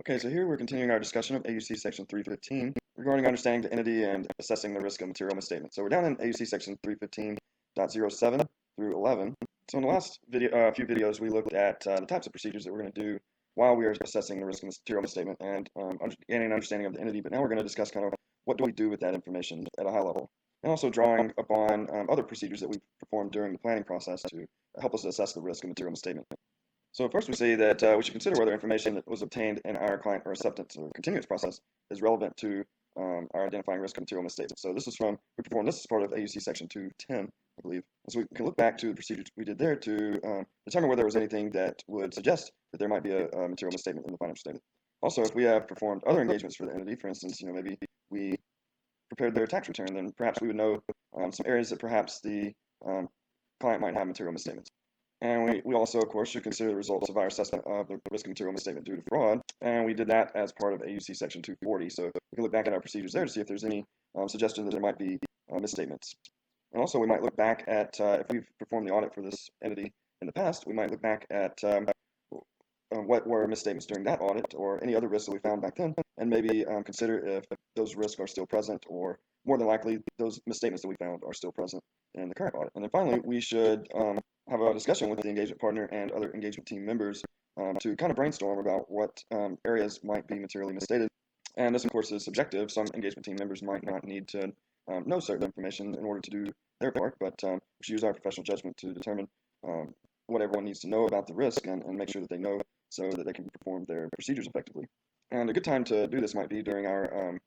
Okay, so here we're continuing our discussion of AUC Section 315 regarding understanding the entity and assessing the risk of material misstatement. So we're down in AUC Section 315.07 through 11. So in the last few videos, we looked at the types of procedures that we're going to do while we are assessing the risk of material misstatement and gaining an understanding of the entity. But now we're going to discuss kind of what do we do with that information at a high level, and also drawing upon other procedures that we've performed during the planning process to help us assess the risk of material misstatement. So first we say that we should consider whether information that was obtained in our client or acceptance or continuance process is relevant to our identifying risk of material misstatement. So this is we performed this as part of AUC Section 210, I believe. And so we can look back to the procedures we did there to determine whether there was anything that would suggest that there might be a material misstatement in the financial statement. Also, if we have performed other engagements for the entity, for instance, maybe we prepared their tax return, then perhaps we would know some areas that perhaps the client might have material misstatements. And we also, of course, should consider the results of our assessment of the risk of material misstatement due to fraud. And we did that as part of AUC Section 240. So we can look back at our procedures there to see if there's any suggestion that there might be misstatements. And also we might look back at, if we've performed the audit for this entity in the past, we might look back at what were misstatements during that audit or any other risks that we found back then, and maybe consider if those risks are still present, or more than likely those misstatements that we found are still present in the current audit. And then finally, we should have a discussion with the engagement partner and other engagement team members to kind of brainstorm about what areas might be materially misstated. And this, of course, is subjective. Some engagement team members might not need to know certain information in order to do their part, but we should use our professional judgment to determine what everyone needs to know about the risk and make sure that they know so that they can perform their procedures effectively. And a good time to do this might be during our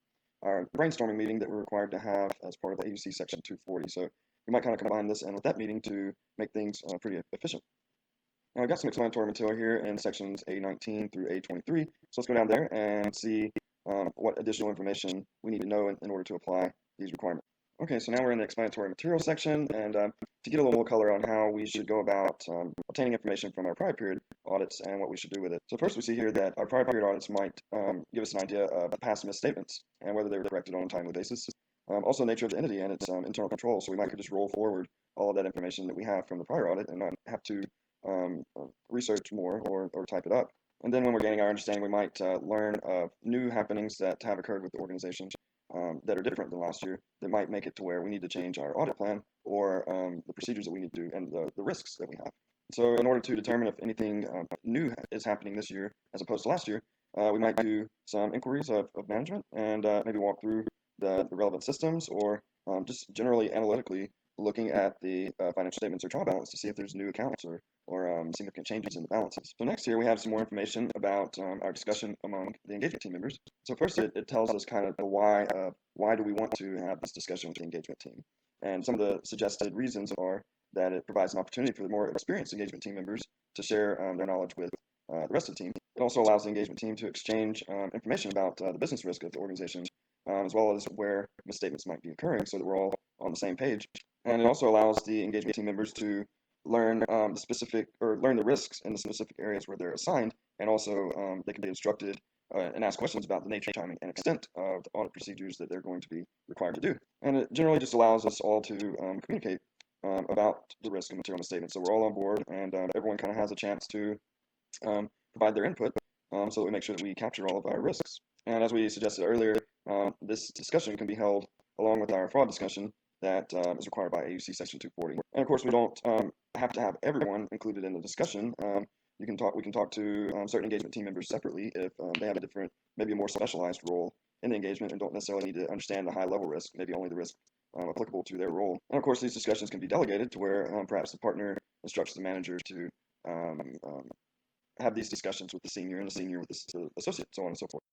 brainstorming meeting that we're required to have as part of the AUC Section 240. So we might kind of combine this and with that meeting to make things pretty efficient. Now I've got some explanatory material here in sections A19 through A23. So let's go down there and see what additional information we need to know in order to apply these requirements. Okay, so now we're in the explanatory material section, and to get a little more color on how we should go about obtaining information from our prior period audits and what we should do with it. So first we see here that our prior period audits might give us an idea of past misstatements and whether they were corrected on a timely basis. Also the nature of the entity and its internal control, so we might just roll forward all of that information that we have from the prior audit and not have to research more or type it up. And then when we're gaining our understanding, we might learn of new happenings that have occurred with the organization that are different than last year that might make it to where we need to change our audit plan or the procedures that we need to do and the risks that we have. So in order to determine if anything new is happening this year as opposed to last year, we might do some inquiries of management and maybe walk through the relevant systems or just generally analytically looking at the financial statements or trial balance to see if there's new accounts or significant changes in the balances. So next here we have some more information about our discussion among the engagement team members. So first it tells us kind of the why do we want to have this discussion with the engagement team. And some of the suggested reasons are that it provides an opportunity for the more experienced engagement team members to share their knowledge with the rest of the team. It also allows the engagement team to exchange information about the business risk of the organization, as well as where misstatements might be occurring so that we're all on the same page. And it also allows the engagement team members to learn the risks in the specific areas where they're assigned, and also they can be instructed and ask questions about the nature, timing, and extent of the audit procedures that they're going to be required to do. And it generally just allows us all to communicate about the risk of material misstatements. So we're all on board, and everyone kind of has a chance to provide their input so that we make sure that we capture all of our risks. And as we suggested earlier, this discussion can be held along with our fraud discussion that is required by AUC Section 240. And of course, we don't have to have everyone included in the discussion. We can talk to certain engagement team members separately if they have a different, maybe a more specialized role in the engagement and don't necessarily need to understand the high-level risk, maybe only the risk applicable to their role. And of course, these discussions can be delegated to where perhaps the partner instructs the manager to have these discussions with the senior and the senior with the associate, so on and so forth.